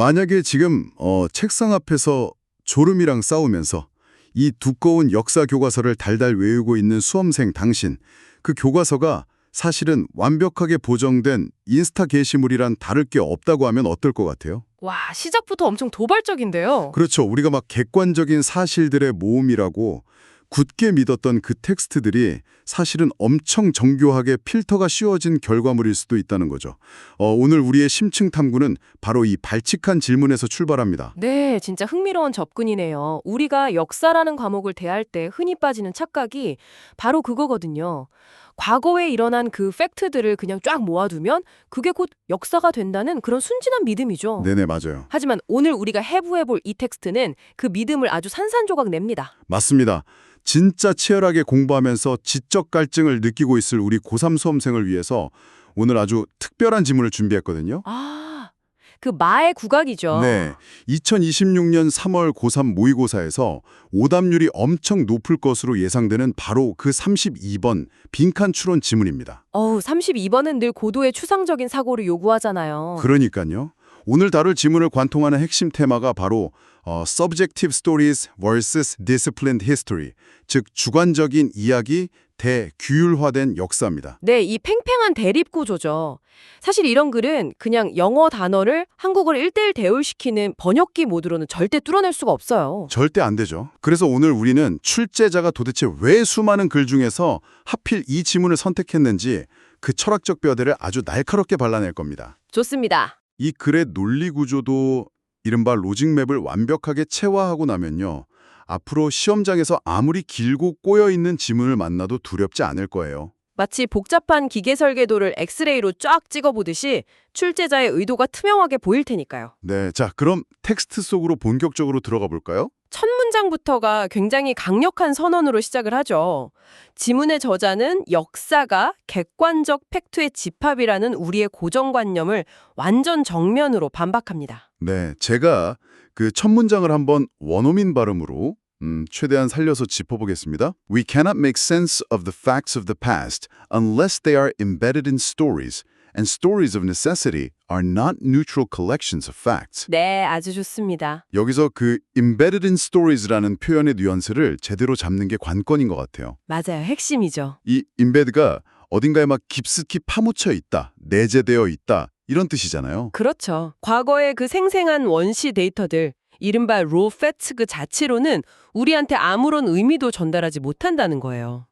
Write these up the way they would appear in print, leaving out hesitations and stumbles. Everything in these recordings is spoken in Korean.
만약에 지금 책상 앞에서 졸음이랑 싸우면서 이 두꺼운 역사 교과서를 달달 외우고 있는 수험생 당신, 그 교과서가 사실은 완벽하게 보정된 인스타 게시물이란 다를 게 없다고 하면 어떨 것 같아요? 와, 시작부터 엄청 도발적인데요. 그렇죠. 우리가 막 객관적인 사실들의 모음이라고 굳게 믿었던 그 텍스트들이 사실은 엄청 정교하게 필터가 씌워진 결과물일 수도 있다는 거죠. 오늘 우리의 심층 탐구는 바로 이 발칙한 질문에서 출발합니다. 네, 진짜 흥미로운 접근이네요. 우리가 역사라는 과목을 대할 때 흔히 빠지는 착각이 바로 그거거든요. 과거에 일어난 그 팩트들을 그냥 쫙 모아두면 그게 곧 역사가 된다는 그런 순진한 믿음이죠. 네네, 맞아요. 하지만 오늘 우리가 해부해볼 이 텍스트는 그 믿음을 아주 산산조각 냅니다. 맞습니다. 진짜 치열하게 공부하면서 지적 갈증을 느끼고 있을 우리 고3 수험생을 위해서 오늘 아주 특별한 지문을 준비했거든요. 아, 그 마의 국악이죠. 네, 2026년 3월 고3 모의고사에서 오답률이 엄청 높을 것으로 예상되는 바로 그 32번 빈칸 추론 지문입니다. 32번은 늘 고도의 추상적인 사고를 요구하잖아요. 그러니까요. 오늘 다룰 지문을 관통하는 핵심 테마가 바로 Subjective Stories vs. Disciplined History, 즉 주관적인 이야기 대 규율화된 역사입니다. 네, 이 팽팽한 대립 구조죠. 사실 이런 글은 그냥 영어 단어를 한국어로 1:1 대울시키는 번역기 모드로는 절대 뚫어낼 수가 없어요. 절대 안 되죠. 그래서 오늘 우리는 출제자가 도대체 왜 수많은 글 중에서 하필 이 지문을 선택했는지 그 철학적 뼈대를 아주 날카롭게 발라낼 겁니다. 좋습니다. 이 글의 논리 구조도 이른바 로직맵을 완벽하게 체화하고 나면요. 앞으로 시험장에서 아무리 길고 꼬여있는 지문을 만나도 두렵지 않을 거예요. 마치 복잡한 기계 설계도를 엑스레이로 쫙 찍어보듯이 출제자의 의도가 투명하게 보일 테니까요. 네, 자 그럼 텍스트 속으로 본격적으로 들어가 볼까요? 첫 문장부터가 굉장히 강력한 선언으로 시작을 하죠. 지문의 저자는 역사가 객관적 팩트의 집합이라는 우리의 고정관념을 완전 정면으로 반박합니다. 네, 제가 그 첫 문장을 한번 원어민 발음으로 최대한 살려서 짚어보겠습니다. We cannot make sense of the facts of the past unless they are embedded in stories, and stories of necessity are not neutral collections of facts. 네, 아주 좋습니다. 여기서 그 embedded in stories라는 표현의 뉘앙스를 제대로 잡는 게 관건인 것 같아요. 맞아요. 핵심이죠. 이 embed가 어딘가에 막 깊숙이 파묻혀 있다, 내재되어 있다 이런 뜻이잖아요. 그렇죠. 과거의 그 생생한 원시 데이터들, 이른바 raw facts 그 자체로는 우리한테 아무런 의미도 전달하지 못한다는 거예요.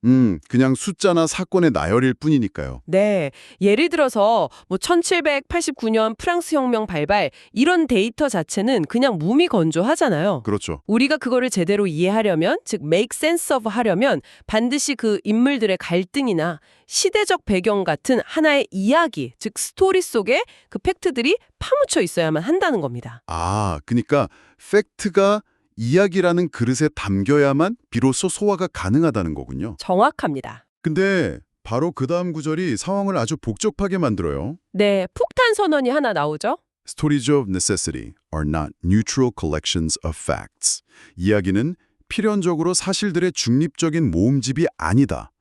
그냥 숫자나 사건의 나열일 뿐이니까요. 네, 예를 들어서 1789년 프랑스 혁명 발발 이런 데이터 자체는 그냥 무미건조하잖아요. 그렇죠. 우리가 그거를 제대로 이해하려면, 즉 make sense of 하려면 반드시 그 인물들의 갈등이나 시대적 배경 같은 하나의 이야기, 즉 스토리 속에 그 팩트들이 파묻혀 있어야만 한다는 겁니다. 아, 그러니까 팩트가 이야기라는 그릇에 담겨야만 비로소 소화가 가능하다는 거군요. 정확합니다. 근데 바로 그 다음 구절이 상황을 아주 복잡하게 만들어요. 네, 폭탄 선언이 하나 나오죠? Stories of necessity are not neutral collections of facts. 이야기는 필연적으로 사실들의 중립적인 모음집이 아니다.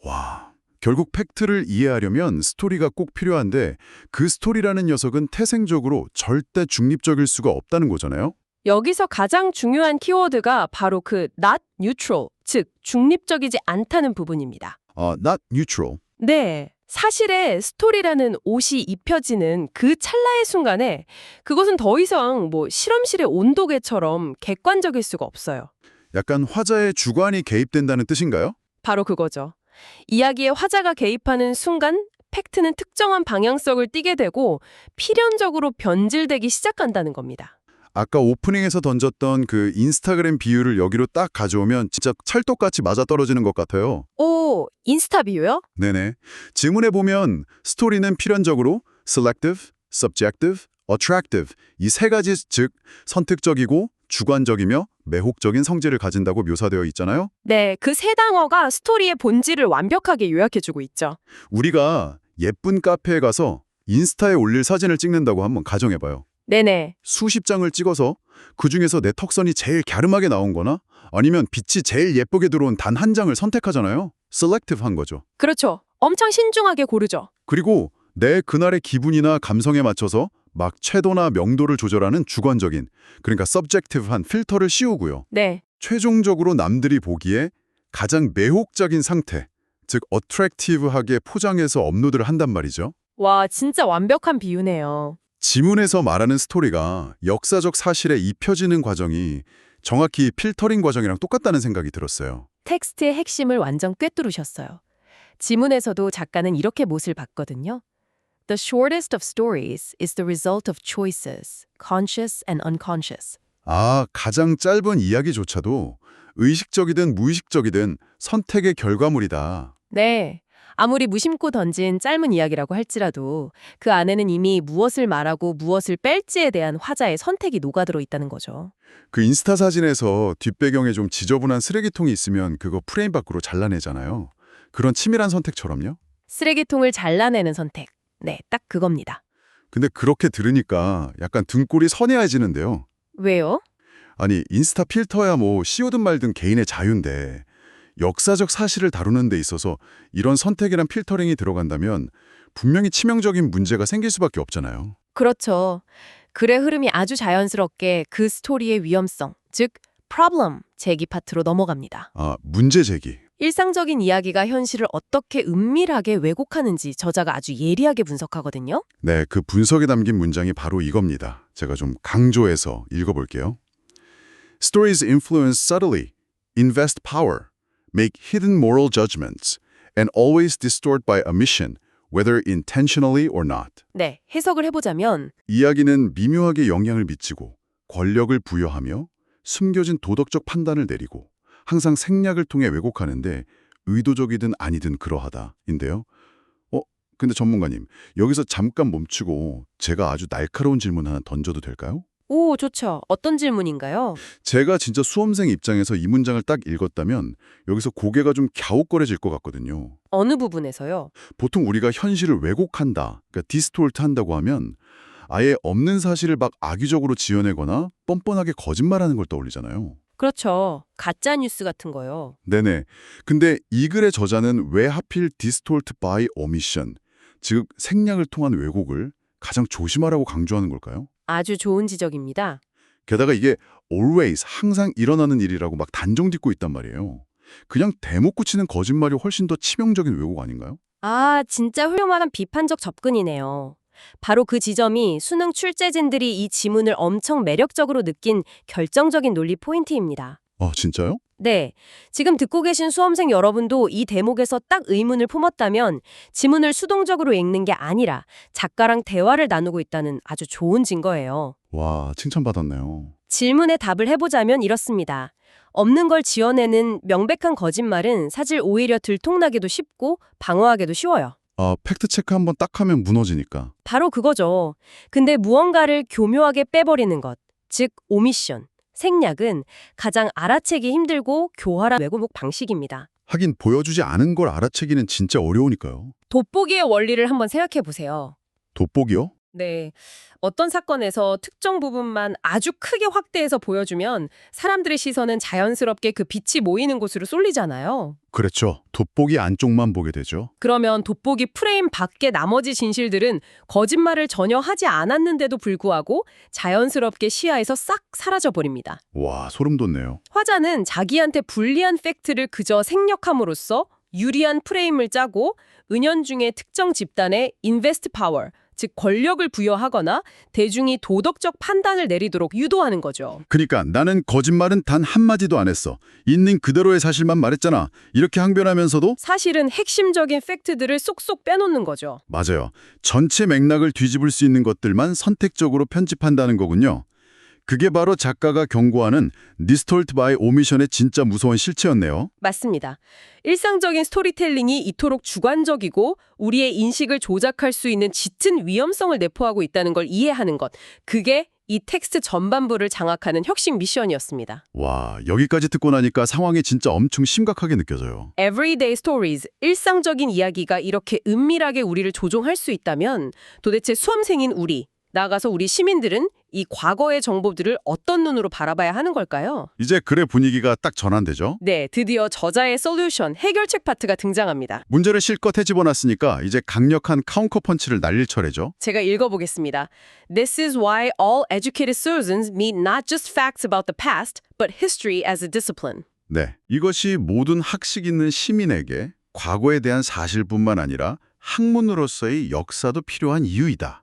와, 결국 팩트를 이해하려면 스토리가 꼭 필요한데 그 스토리라는 녀석은 태생적으로 절대 중립적일 수가 없다는 거잖아요. 여기서 가장 중요한 키워드가 바로 그 not neutral, 즉 중립적이지 않다는 부분입니다. Not neutral. 네, 사실에 스토리라는 옷이 입혀지는 그 찰나의 순간에 그것은 더 이상 실험실의 온도계처럼 객관적일 수가 없어요. 약간 화자의 주관이 개입된다는 뜻인가요? 바로 그거죠. 이야기에 화자가 개입하는 순간 팩트는 특정한 방향성을 띠게 되고 필연적으로 변질되기 시작한다는 겁니다. 아까 오프닝에서 던졌던 그 인스타그램 비유를 여기로 딱 가져오면 진짜 찰떡같이 맞아떨어지는 것 같아요. 오, 인스타 비유요? 네네. 지문에 보면 스토리는 필연적으로 selective, subjective, attractive 이 세 가지 즉 선택적이고 주관적이며 매혹적인 성질을 가진다고 묘사되어 있잖아요. 네, 그 세 단어가 스토리의 본질을 완벽하게 요약해주고 있죠. 우리가 예쁜 카페에 가서 인스타에 올릴 사진을 찍는다고 한번 가정해봐요. 네네. 수십 장을 찍어서 그중에서 내 턱선이 제일 갸름하게 나온 거나 아니면 빛이 제일 예쁘게 들어온 단 한 장을 선택하잖아요. 셀렉티브한 거죠. 그렇죠. 엄청 신중하게 고르죠. 그리고 내 그날의 기분이나 감성에 맞춰서 막 채도나 명도를 조절하는 주관적인, 그러니까 subjective한 필터를 씌우고요. 네. 최종적으로 남들이 보기에 가장 매혹적인 상태, 즉 attractive하게 포장해서 업로드를 한단 말이죠. 와, 진짜 완벽한 비유네요. 지문에서 말하는 스토리가 역사적 사실에 입혀지는 과정이 정확히 필터링 과정이랑 똑같다는 생각이 들었어요. 텍스트의 핵심을 완전 꿰뚫으셨어요. 지문에서도 작가는 이렇게 못을 봤거든요. The shortest of stories is the result of choices, conscious and unconscious. 아, 가장 짧은 이야기조차도 의식적이든 무의식적이든 선택의 결과물이다. 네. 아무리 무심코 던진 짧은 이야기라고 할지라도 그 안에는 이미 무엇을 말하고 무엇을 뺄지에 대한 화자의 선택이 녹아들어 있다는 거죠. 그 인스타 사진에서 뒷배경에 좀 지저분한 쓰레기통이 있으면 그거 프레임 밖으로 잘라내잖아요. 그런 치밀한 선택처럼요. 쓰레기통을 잘라내는 선택. 네, 딱 그겁니다. 근데 그렇게 들으니까 약간 등골이 서늘해지는데요. 왜요? 아니, 인스타 필터야 뭐 씌우든 말든 개인의 자유인데 역사적 사실을 다루는 데 있어서 이런 선택이란 필터링이 들어간다면 분명히 치명적인 문제가 생길 수밖에 없잖아요. 그렇죠. 글의 흐름이 아주 자연스럽게 그 스토리의 위험성, 즉 problem 제기 파트로 넘어갑니다. 아, 문제 제기. 일상적인 이야기가 현실을 어떻게 은밀하게 왜곡하는지 저자가 아주 예리하게 분석하거든요. 네, 그 분석에 담긴 문장이 바로 이겁니다. 제가 좀 강조해서 읽어볼게요. Stories influence subtly, invest power, make hidden moral judgments, and always distort by omission, whether intentionally or not. 네, 해석을 해보자면 이야기는 미묘하게 영향을 미치고 권력을 부여하며 숨겨진 도덕적 판단을 내리고 항상 생략을 통해 왜곡하는데 의도적이든 아니든 그러하다인데요. 근데 전문가님, 여기서 잠깐 멈추고 제가 아주 날카로운 질문 하나 던져도 될까요? 오, 좋죠. 어떤 질문인가요? 제가 진짜 수험생 입장에서 이 문장을 딱 읽었다면 여기서 고개가 좀 갸웃거려질 것 같거든요. 어느 부분에서요? 보통 우리가 현실을 왜곡한다, 그러니까 디스톨트 한다고 하면 아예 없는 사실을 막 악의적으로 지어내거나 뻔뻔하게 거짓말하는 걸 떠올리잖아요. 그렇죠. 가짜 뉴스 같은 거요. 네네. 근데 이 글의 저자는 왜 하필 distort by omission, 즉 생략을 통한 왜곡을 가장 조심하라고 강조하는 걸까요? 아주 좋은 지적입니다. 게다가 이게 always, 항상 일어나는 일이라고 막 단정 짓고 있단 말이에요. 그냥 대놓고 치는 거짓말이 훨씬 더 치명적인 왜곡 아닌가요? 아, 진짜 훌륭한 비판적 접근이네요. 바로 그 지점이 수능 출제진들이 이 지문을 엄청 매력적으로 느낀 결정적인 논리 포인트입니다. 진짜요? 네, 지금 듣고 계신 수험생 여러분도 이 대목에서 딱 의문을 품었다면 지문을 수동적으로 읽는 게 아니라 작가랑 대화를 나누고 있다는 아주 좋은 증거예요. 와, 칭찬받았네요. 질문에 답을 해보자면 이렇습니다. 없는 걸 지어내는 명백한 거짓말은 사실 오히려 들통나기도 쉽고 방어하기도 쉬워요. 팩트체크 한번 딱 하면 무너지니까. 바로 그거죠. 근데 무언가를 교묘하게 빼버리는 것, 즉 오미션, 생략은 가장 알아채기 힘들고 교활한 왜곡 방식입니다. 하긴 보여주지 않은 걸 알아채기는 진짜 어려우니까요. 돋보기의 원리를 한번 생각해 보세요. 돋보기요? 네. 어떤 사건에서 특정 부분만 아주 크게 확대해서 보여주면 사람들의 시선은 자연스럽게 그 빛이 모이는 곳으로 쏠리잖아요. 그렇죠. 돋보기 안쪽만 보게 되죠. 그러면 돋보기 프레임 밖의 나머지 진실들은 거짓말을 전혀 하지 않았는데도 불구하고 자연스럽게 시야에서 싹 사라져버립니다. 와, 소름 돋네요. 화자는 자기한테 불리한 팩트를 그저 생략함으로써 유리한 프레임을 짜고 은연중에 특정 집단의 인베스트 파워, 즉 권력을 부여하거나 대중이 도덕적 판단을 내리도록 유도하는 거죠. 그러니까 나는 거짓말은 단 한마디도 안 했어. 있는 그대로의 사실만 말했잖아. 이렇게 항변하면서도 사실은 핵심적인 팩트들을 쏙쏙 빼놓는 거죠. 맞아요. 전체 맥락을 뒤집을 수 있는 것들만 선택적으로 편집한다는 거군요. 그게 바로 작가가 경고하는 distort by omission의 진짜 무서운 실체였네요. 맞습니다. 일상적인 스토리텔링이 이토록 주관적이고 우리의 인식을 조작할 수 있는 짙은 위험성을 내포하고 있다는 걸 이해하는 것. 그게 이 텍스트 전반부를 장악하는 혁신 미션이었습니다. 와, 여기까지 듣고 나니까 상황이 진짜 엄청 심각하게 느껴져요. Everyday stories, 일상적인 이야기가 이렇게 은밀하게 우리를 조종할 수 있다면 도대체 수험생인 우리, 나아가서 우리 시민들은 이 과거의 정보들을 어떤 눈으로 바라봐야 하는 걸까요? 이제 글의 분위기가 딱 전환되죠? 네, 드디어 저자의 솔루션, 해결책 파트가 등장합니다. 문제를 실컷 헤집어놨으니까 이제 강력한 카운터펀치를 날릴 차례죠. 제가 읽어보겠습니다. This is why all educated citizens need not just facts about the past, but history as a discipline. 네, 이것이 모든 학식 있는 시민에게 과거에 대한 사실뿐만 아니라 학문으로서의 역사도 필요한 이유이다.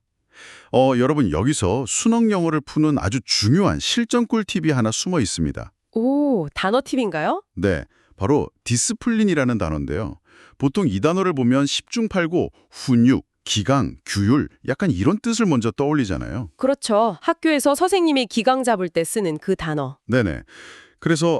여러분 여기서 수능 영어를 푸는 아주 중요한 실전 꿀팁이 하나 숨어 있습니다. 오, 단어 팁인가요? 네, 바로 디스플린이라는 단어인데요. 보통 이 단어를 보면 십중팔구, 훈육, 기강, 규율 약간 이런 뜻을 먼저 떠올리잖아요. 그렇죠. 학교에서 선생님이 기강 잡을 때 쓰는 그 단어. 네네. 그래서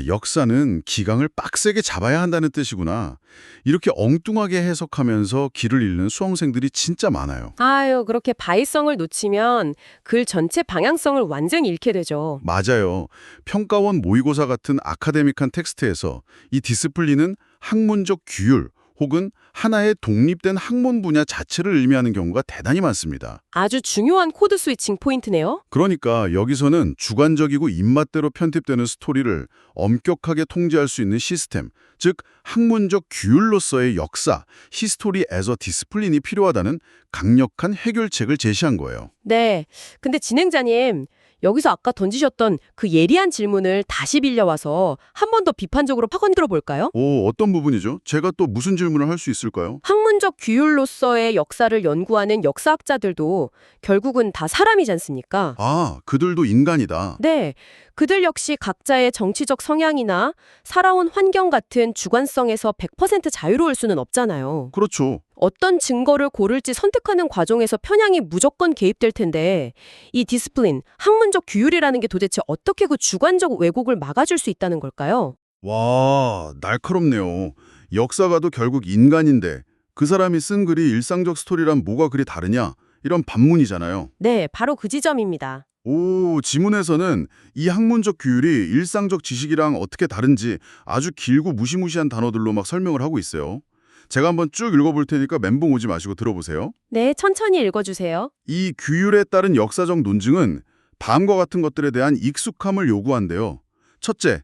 역사는 기강을 빡세게 잡아야 한다는 뜻이구나. 이렇게 엉뚱하게 해석하면서 길을 잃는 수험생들이 진짜 많아요. 아유, 그렇게 바이성을 놓치면 글 전체 방향성을 완전히 잃게 되죠. 맞아요. 평가원 모의고사 같은 아카데믹한 텍스트에서 이 디스플린은 학문적 규율 혹은 하나의 독립된 학문 분야 자체를 의미하는 경우가 대단히 많습니다. 아주 중요한 코드 스위칭 포인트네요. 그러니까 여기서는 주관적이고 입맛대로 편집되는 스토리를 엄격하게 통제할 수 있는 시스템, 즉 학문적 규율로서의 역사, 히스토리 에서 디스플린이 필요하다는 강력한 해결책을 제시한 거예요. 네. 근데 진행자님, 여기서 아까 던지셨던 그 예리한 질문을 다시 빌려와서 한 번 더 비판적으로 파고들어 볼까요? 어떤 부분이죠? 제가 또 무슨 질문을 할 수 있을까요? 학문적 규율로서의 역사를 연구하는 역사학자들도 결국은 다 사람이지 않습니까? 그들도 인간이다. 네. 그들 역시 각자의 정치적 성향이나 살아온 환경 같은 주관성에서 100% 자유로울 수는 없잖아요. 그렇죠. 어떤 증거를 고를지 선택하는 과정에서 편향이 무조건 개입될 텐데 이 디스플린, 학문적 규율이라는 게 도대체 어떻게 그 주관적 왜곡을 막아줄 수 있다는 걸까요? 와, 날카롭네요. 역사가도 결국 인간인데 그 사람이 쓴 글이 일상적 스토리랑 뭐가 그리 다르냐? 이런 반문이잖아요. 네, 바로 그 지점입니다. 지문에서는 이 학문적 규율이 일상적 지식이랑 어떻게 다른지 아주 길고 무시무시한 단어들로 막 설명을 하고 있어요. 제가 한번 쭉 읽어볼 테니까 멘붕 오지 마시고 들어보세요. 네, 천천히 읽어주세요. 이 규율에 따른 역사적 논증은 다음과 같은 것들에 대한 익숙함을 요구한대요. 첫째,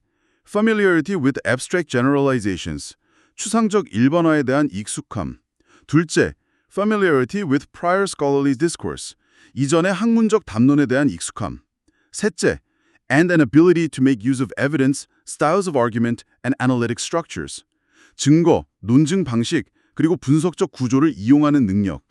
familiarity with abstract generalizations, 추상적 일반화에 대한 익숙함. 둘째, familiarity with prior scholarly discourse, 이전의 학문적 담론에 대한 익숙함. 셋째, and an ability to make use of evidence, styles of argument, and analytic structures, 증거, 논증 방식, 그리고 분석적 구조를 이용하는 능력.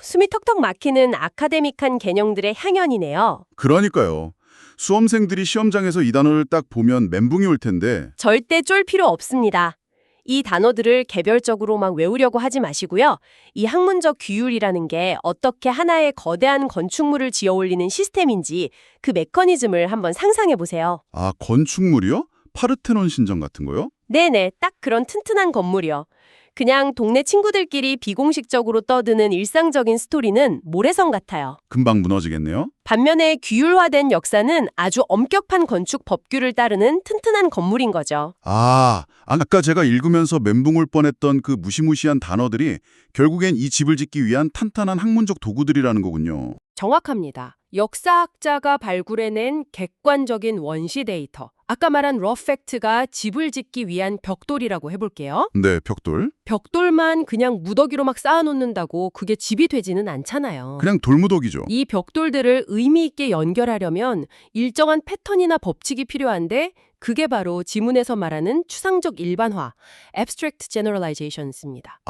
숨이 턱턱 막히는 아카데믹한 개념들의 향연이네요. 그러니까요. 수험생들이 시험장에서 이 단어를 딱 보면 멘붕이 올 텐데 절대 쫄 필요 없습니다. 이 단어들을 개별적으로 막 외우려고 하지 마시고요. 이 학문적 규율이라는 게 어떻게 하나의 거대한 건축물을 지어올리는 시스템인지 그 메커니즘을 한번 상상해 보세요. 건축물이요? 파르테논 신전 같은 거요? 네네, 딱 그런 튼튼한 건물이요. 그냥 동네 친구들끼리 비공식적으로 떠드는 일상적인 스토리는 모래성 같아요. 금방 무너지겠네요. 반면에 규율화된 역사는 아주 엄격한 건축 법규를 따르는 튼튼한 건물인 거죠. 아까 제가 읽으면서 멘붕 올 뻔했던 그 무시무시한 단어들이 결국엔 이 집을 짓기 위한 탄탄한 학문적 도구들이라는 거군요. 정확합니다. 역사학자가 발굴해낸 객관적인 원시 데이터. 아까 말한 러팩트가 집을 짓기 위한 벽돌이라고 해볼게요. 네, 벽돌. 벽돌만 그냥 무더기로 막 쌓아놓는다고 그게 집이 되지는 않잖아요. 그냥 돌무더기죠. 이 벽돌들을 의미 있게 연결하려면 일정한 패턴이나 법칙이 필요한데 그게 바로 지문에서 말하는 추상적 일반화, abstract generalizations입니다.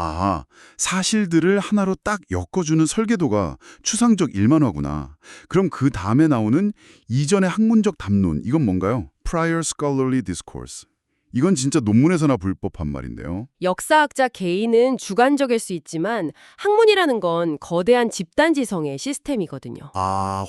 사실들을 하나로 딱 엮어주는 설계도가 추상적 일반화구나. 그럼 그 다음에 나오는 이전의 학문적 담론, 이건 뭔가요? Prior scholarly discourse. 이건 진짜 논문에서나 볼 법한 말인데요. 역사학자 개인은 주관적일 수 있지만 학문이라는 건 거대한 집단지성의 시스템이거든요.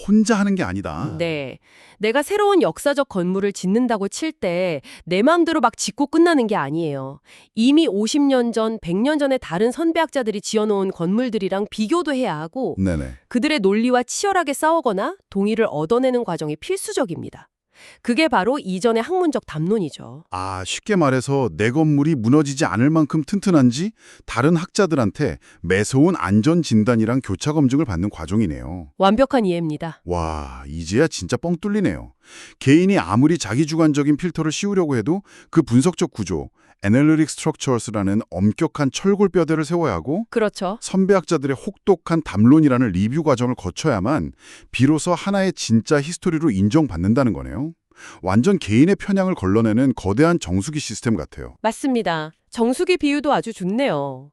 혼자 하는 게 아니다. 네. 내가 새로운 역사적 건물을 짓는다고 칠 때 내 마음대로 막 짓고 끝나는 게 아니에요. 이미 50년 전, 100년 전에 다른 선배학자들이 지어놓은 건물들이랑 비교도 해야 하고 네네. 그들의 논리와 치열하게 싸우거나 동의를 얻어내는 과정이 필수적입니다. 그게 바로 이전의 학문적 담론이죠. 아, 쉽게 말해서 내 건물이 무너지지 않을 만큼 튼튼한지 다른 학자들한테 매서운 안전 진단이랑 교차 검증을 받는 과정이네요. 완벽한 이해입니다. 와, 이제야 진짜 뻥 뚫리네요. 개인이 아무리 자기 주관적인 필터를 씌우려고 해도 그 분석적 구조, Analytic Structures라는 엄격한 철골뼈대를 세워야 하고 그렇죠. 선배학자들의 혹독한 담론이라는 리뷰 과정을 거쳐야만 비로소 하나의 진짜 히스토리로 인정받는다는 거네요. 완전 개인의 편향을 걸러내는 거대한 정수기 시스템 같아요. 맞습니다. 정수기 비유도 아주 좋네요.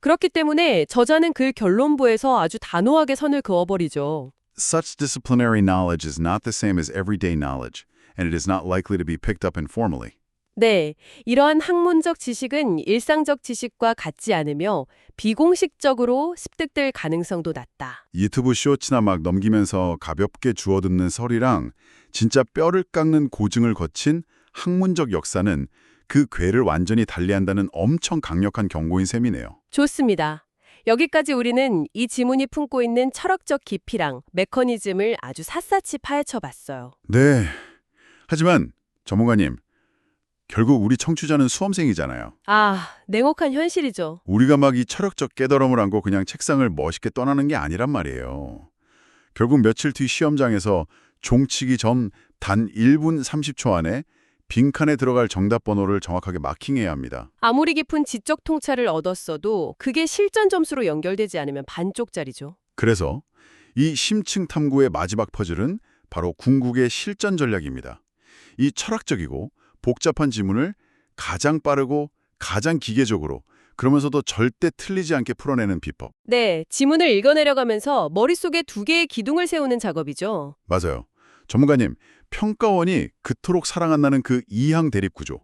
그렇기 때문에 저자는 그 결론부에서 아주 단호하게 선을 그어버리죠. Such disciplinary knowledge is not the same as everyday knowledge, and it is not likely to be picked up informally. 네, 이러한 학문적 지식은 일상적 지식과 같지 않으며 비공식적으로 습득될 가능성도 낮다. 유튜브 쇼츠나 막 넘기면서 가볍게 주워듣는 설이랑 진짜 뼈를 깎는 고증을 거친 학문적 역사는 그 궤를 완전히 달리한다는 엄청 강력한 경고인 셈이네요. 좋습니다. 여기까지 우리는 이 지문이 품고 있는 철학적 깊이랑 메커니즘을 아주 샅샅이 파헤쳐 봤어요. 네. 하지만 전문가님, 결국 우리 청취자는 수험생이잖아요. 아, 냉혹한 현실이죠. 우리가 막 이 철학적 깨달음을 안고 그냥 책상을 멋있게 떠나는 게 아니란 말이에요. 결국 며칠 뒤 시험장에서 종치기 전 단 1분 30초 안에 빈칸에 들어갈 정답 번호를 정확하게 마킹해야 합니다. 아무리 깊은 지적 통찰을 얻었어도 그게 실전 점수로 연결되지 않으면 반쪽짜리죠. 그래서 이 심층 탐구의 마지막 퍼즐은 바로 궁극의 실전 전략입니다. 이 철학적이고 복잡한 지문을 가장 빠르고 가장 기계적으로 그러면서도 절대 틀리지 않게 풀어내는 비법. 네, 지문을 읽어내려가면서 머릿속에 두 개의 기둥을 세우는 작업이죠. 맞아요. 전문가님, 평가원이 그토록 사랑한다는 그 이항 대립 구조.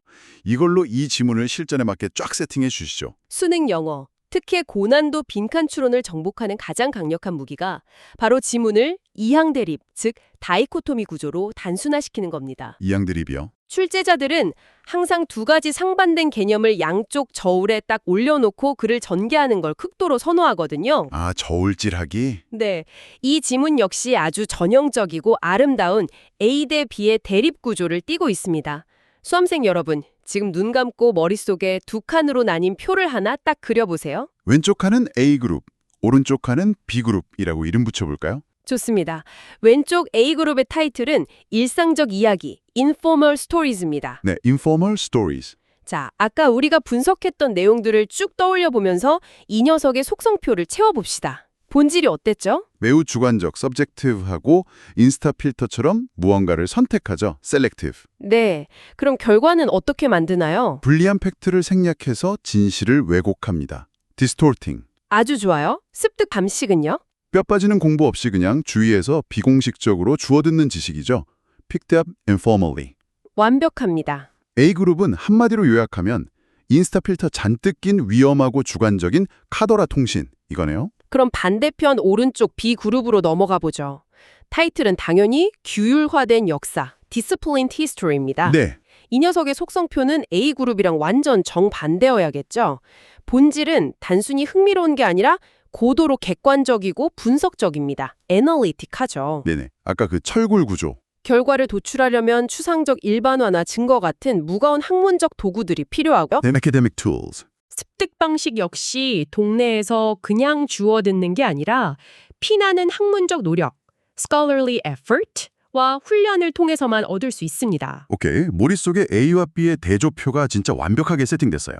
이걸로 이 지문을 실전에 맞게 쫙 세팅해 주시죠. 수능 영어, 특히 고난도 빈칸 추론을 정복하는 가장 강력한 무기가 바로 지문을 이항 대립, 즉 다이코토미 구조로 단순화시키는 겁니다. 이항 대립이요. 출제자들은 항상 두 가지 상반된 개념을 양쪽 저울에 딱 올려놓고 글을 전개하는 걸 극도로 선호하거든요. 아, 저울질하기? 네, 이 지문 역시 아주 전형적이고 아름다운 A 대 B의 대립 구조를 띠고 있습니다. 수험생 여러분, 지금 눈 감고 머릿속에 두 칸으로 나뉜 표를 하나 딱 그려보세요. 왼쪽 칸은 A그룹, 오른쪽 칸은 B그룹이라고 이름 붙여볼까요? 좋습니다. 왼쪽 A그룹의 타이틀은 일상적 이야기, Informal Stories입니다. 네, Informal Stories. 자, 아까 우리가 분석했던 내용들을 쭉 떠올려 보면서 이 녀석의 속성표를 채워봅시다. 본질이 어땠죠? 매우 주관적, subjective하고 인스타 필터처럼 무언가를 선택하죠, selective. 네, 그럼 결과는 어떻게 만드나요? 불리한 팩트를 생략해서 진실을 왜곡합니다. distorting. 아주 좋아요. 습득 감식은요? 뼈 빠지는 공부 없이 그냥 주위에서 비공식적으로 주워듣는 지식이죠. picked up informally. 완벽합니다. A그룹은 한마디로 요약하면 인스타 필터 잔뜩 낀 위험하고 주관적인 카더라 통신, 이거네요. 그럼 반대편 오른쪽 B그룹으로 넘어가 보죠. 타이틀은 당연히 규율화된 역사, Disciplined History입니다. 네, 이 녀석의 속성표는 A그룹이랑 완전 정반대여야겠죠. 본질은 단순히 흥미로운 게 아니라 고도로 객관적이고 분석적입니다. 애널리틱하죠. 네네. 아까 그 철골 구조. 결과를 도출하려면 추상적 일반화나 증거 같은 무거운 학문적 도구들이 필요하고요. academic tools. 습득 방식 역시 동네에서 그냥 주워듣는 게 아니라 피나는 학문적 노력, scholarly effort와 훈련을 통해서만 얻을 수 있습니다. 오케이, 머릿속에 A와 B의 대조표가 진짜 완벽하게 세팅됐어요.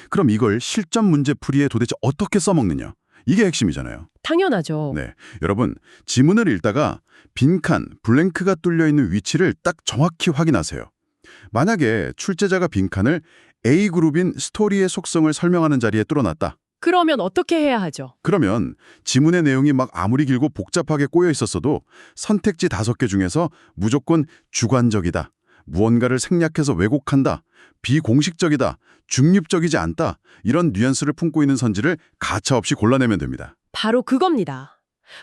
그럼 이걸 실전 문제 풀이에 도대체 어떻게 써먹느냐? 이게 핵심이잖아요. 당연하죠. 네, 여러분, 지문을 읽다가 빈칸, 블랭크가 뚫려있는 위치를 딱 정확히 확인하세요. 만약에 출제자가 빈칸을 A그룹인 스토리의 속성을 설명하는 자리에 뚫어놨다. 그러면 어떻게 해야 하죠? 그러면 지문의 내용이 막 아무리 길고 복잡하게 꼬여 있었어도 선택지 5개 중에서 무조건 주관적이다, 무언가를 생략해서 왜곡한다, 비공식적이다, 중립적이지 않다, 이런 뉘앙스를 품고 있는 선지를 가차없이 골라내면 됩니다. 바로 그겁니다.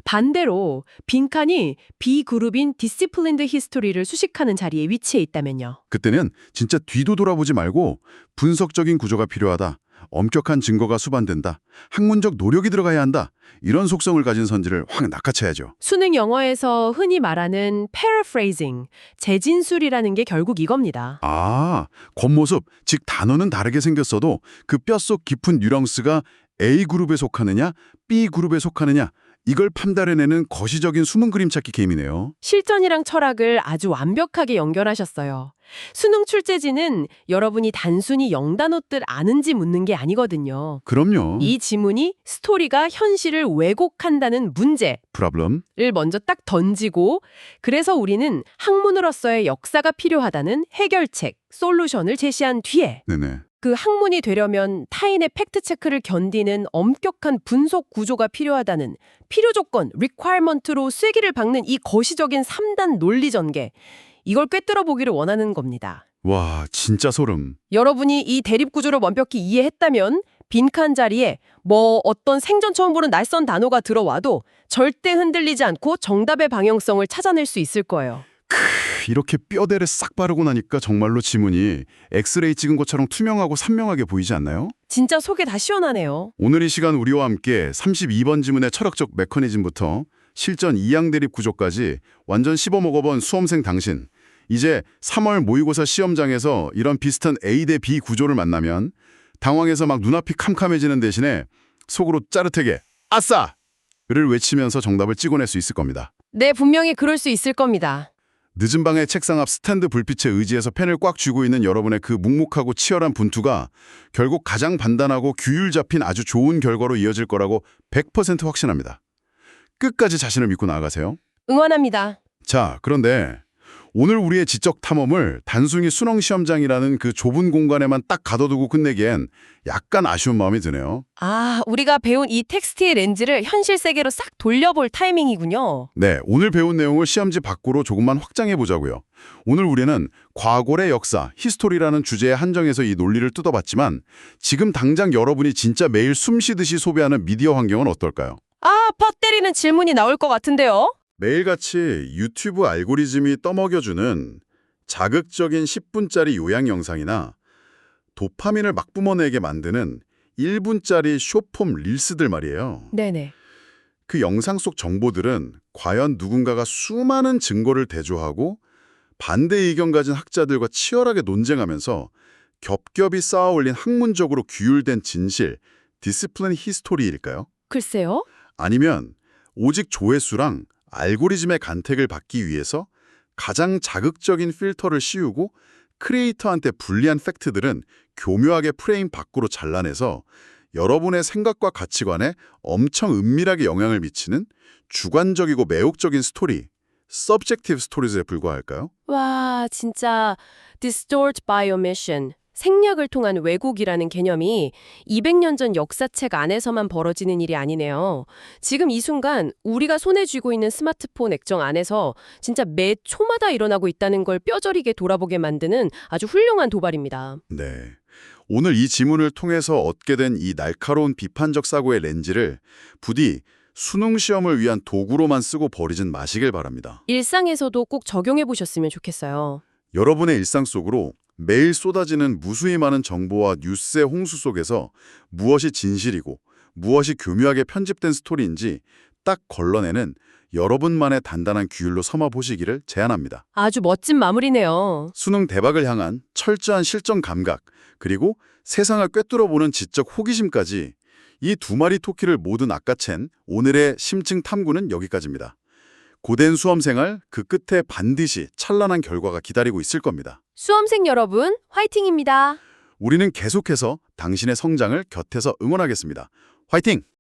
반대로 빈칸이 B그룹인 디시플린드 히스토리를 수식하는 자리에 위치해 있다면요. 그때는 진짜 뒤도 돌아보지 말고 분석적인 구조가 필요하다. 엄격한 증거가 수반된다. 학문적 노력이 들어가야 한다. 이런 속성을 가진 선지를 확 낚아채야죠. 수능 영어에서 흔히 말하는 paraphrasing, 재진술이라는 게 결국 이겁니다. 아, 겉모습, 즉 단어는 다르게 생겼어도 그 뼛속 깊은 뉘앙스가 A그룹에 속하느냐, B그룹에 속하느냐, 이걸 판단해내는 거시적인 숨은 그림 찾기 게임이네요. 실전이랑 철학을 아주 완벽하게 연결하셨어요. 수능 출제지는 여러분이 단순히 영단어 뜻 아는지 묻는 게 아니거든요. 그럼요. 이 지문이 스토리가 현실을 왜곡한다는 문제를 프로블럼. 먼저 딱 던지고, 그래서 우리는 학문으로서의 역사가 필요하다는 해결책, 솔루션을 제시한 뒤에 네네. 그 학문이 되려면 타인의 팩트체크를 견디는 엄격한 분석 구조가 필요하다는 필요조건, requirement로 쐐기를 박는 이 거시적인 3단 논리 전개, 이걸 꿰뚫어 보기를 원하는 겁니다. 와, 진짜 소름. 여러분이 이 대립구조를 완벽히 이해했다면 빈칸 자리에 뭐 어떤 생전 처음 보는 낯선 단어가 들어와도 절대 흔들리지 않고 정답의 방향성을 찾아낼 수 있을 거예요. 이렇게 뼈대를 싹 바르고 나니까 정말로 지문이 엑스레이 찍은 것처럼 투명하고 선명하게 보이지 않나요? 진짜 속이 다 시원하네요. 오늘 이 시간 우리와 함께 32번 지문의 철학적 메커니즘부터 실전 이양 대립 구조까지 완전 씹어먹어본 수험생 당신. 이제 3월 모의고사 시험장에서 이런 비슷한 A 대 B 구조를 만나면 당황해서 막 눈앞이 캄캄해지는 대신에 속으로 짜릿하게 아싸! 를 외치면서 정답을 찍어낼 수 있을 겁니다. 네, 분명히 그럴 수 있을 겁니다. 늦은 방에 책상 앞 스탠드 불빛에 의지해서 펜을 꽉 쥐고 있는 여러분의 그 묵묵하고 치열한 분투가 결국 가장 단단하고 규율 잡힌 아주 좋은 결과로 이어질 거라고 100% 확신합니다. 끝까지 자신을 믿고 나아가세요. 응원합니다. 자, 그런데 오늘 우리의 지적 탐험을 단순히 수능 시험장이라는 그 좁은 공간에만 딱 가둬두고 끝내기엔 약간 아쉬운 마음이 드네요. 아, 우리가 배운 이 텍스트의 렌즈를 현실 세계로 싹 돌려볼 타이밍이군요. 네, 오늘 배운 내용을 시험지 밖으로 조금만 확장해 보자고요. 오늘 우리는 과거의 역사, 히스토리라는 주제에 한정해서 이 논리를 뜯어봤지만 지금 당장 여러분이 진짜 매일 숨쉬듯이 소비하는 미디어 환경은 어떨까요? 아, 퍽 때리는 질문이 나올 것 같은데요? 매일같이 유튜브 알고리즘이 떠먹여주는 자극적인 10분짜리 요약 영상이나 도파민을 막 뿜어내게 만드는 1분짜리 숏폼 릴스들 말이에요. 네네. 그 영상 속 정보들은 과연 누군가가 수많은 증거를 대조하고 반대 의견 가진 학자들과 치열하게 논쟁하면서 겹겹이 쌓아올린 학문적으로 규율된 진실, 디스플린 히스토리일까요? 글쎄요. 아니면 오직 조회수랑 알고리즘의 간택을 받기 위해서 가장 자극적인 필터를 씌우고 크리에이터한테 불리한 팩트들은 교묘하게 프레임 밖으로 잘라내서 여러분의 생각과 가치관에 엄청 은밀하게 영향을 미치는 주관적이고 매혹적인 스토리, subjective stories에 불과할까요? 와, 진짜 distort by omission, 생략을 통한 왜곡이라는 개념이 200년 전 역사책 안에서만 벌어지는 일이 아니네요. 지금 이 순간 우리가 손에 쥐고 있는 스마트폰 액정 안에서 진짜 매 초마다 일어나고 있다는 걸 뼈저리게 돌아보게 만드는 아주 훌륭한 도발입니다. 네. 오늘 이 지문을 통해서 얻게 된 이 날카로운 비판적 사고의 렌즈를 부디 수능 시험을 위한 도구로만 쓰고 버리진 마시길 바랍니다. 일상에서도 꼭 적용해 보셨으면 좋겠어요. 여러분의 일상 속으로 매일 쏟아지는 무수히 많은 정보와 뉴스의 홍수 속에서 무엇이 진실이고 무엇이 교묘하게 편집된 스토리인지 딱 걸러내는 여러분만의 단단한 규율로 삼아 보시기를 제안합니다. 아주 멋진 마무리네요. 수능 대박을 향한 철저한 실전 감각, 그리고 세상을 꿰뚫어보는 지적 호기심까지 이 두 마리 토끼를 모두 낚아챈 오늘의 심층 탐구는 여기까지입니다. 고된 수험생활 그 끝에 반드시 찬란한 결과가 기다리고 있을 겁니다. 수험생 여러분, 화이팅입니다. 우리는 계속해서 당신의 성장을 곁에서 응원하겠습니다. 화이팅!